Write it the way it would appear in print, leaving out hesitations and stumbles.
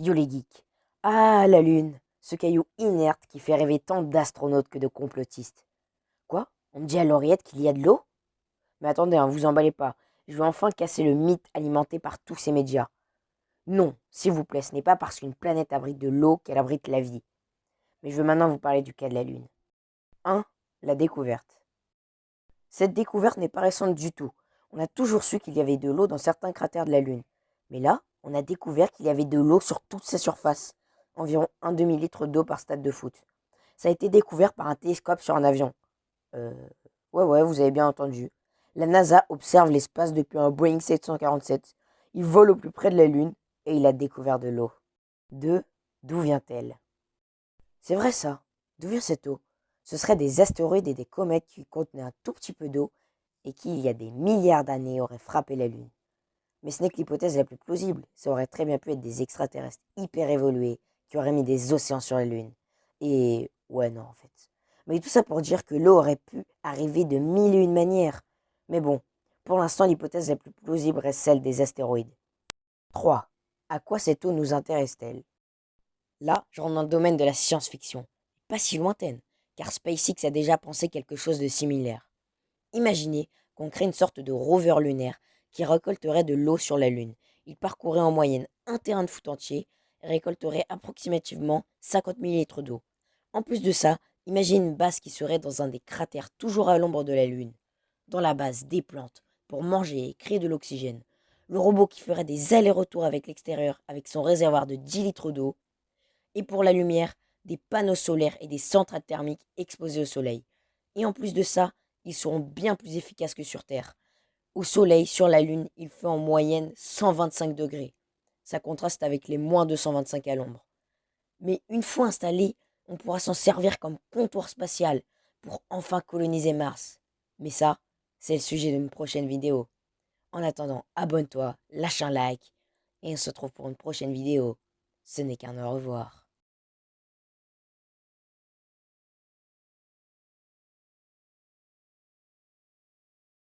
Yo les geeks. Ah, la Lune, ce caillou inerte qui fait rêver tant d'astronautes que de complotistes. Quoi? On me dit à l'oreillette qu'il y a de l'eau? Mais attendez, hein, vous emballez pas. Je vais enfin casser le mythe alimenté par tous ces médias. Non, s'il vous plaît, ce n'est pas parce qu'une planète abrite de l'eau qu'elle abrite la vie. Mais je veux maintenant vous parler du cas de la Lune. 1. La découverte. Cette découverte n'est pas récente du tout. On a toujours su qu'il y avait de l'eau dans certains cratères de la Lune. Mais là, on a découvert qu'il y avait de l'eau sur toute sa surface. Environ un demi-litre d'eau par stade de foot. Ça a été découvert par un télescope sur un avion. Euh, ouais, vous avez bien entendu. La NASA observe l'espace depuis un Boeing 747. Il vole au plus près de la Lune et il a découvert de l'eau. 2. D'où vient-elle? C'est vrai ça. D'où vient cette eau? Ce seraient des astéroïdes et des comètes qui contenaient un tout petit peu d'eau et qui, il y a des milliards d'années, auraient frappé la Lune. Mais ce n'est que l'hypothèse la plus plausible. Ça aurait très bien pu être des extraterrestres hyper évolués qui auraient mis des océans sur la Lune. Et ouais, non, en fait. Mais tout ça pour dire que l'eau aurait pu arriver de mille et une manières. Mais bon, pour l'instant, l'hypothèse la plus plausible reste celle des astéroïdes. 3. À quoi cette eau nous intéresse-t-elle? Là, je rentre dans le domaine de la science-fiction. Pas si lointaine, car SpaceX a déjà pensé quelque chose de similaire. Imaginez qu'on crée une sorte de rover lunaire qui récolterait de l'eau sur la Lune. Il parcourrait en moyenne un terrain de foot entier et récolterait approximativement 50 millilitres d'eau. En plus de ça, imaginez une base qui serait dans un des cratères toujours à l'ombre de la Lune. Dans la base, des plantes pour manger et créer de l'oxygène. Le robot qui ferait des allers-retours avec l'extérieur avec son réservoir de 10 litres d'eau. Et pour la lumière, des panneaux solaires et des centrales thermiques exposées au soleil. Et en plus de ça, ils seront bien plus efficaces que sur Terre. Au soleil, sur la Lune, il fait en moyenne 125 degrés. Ça contraste avec les moins 225 à l'ombre. Mais une fois installé, on pourra s'en servir comme comptoir spatial pour enfin coloniser Mars. Mais ça, c'est le sujet d'une prochaine vidéo. En attendant, abonne-toi, lâche un like et on se retrouve pour une prochaine vidéo. Ce n'est qu'un au revoir.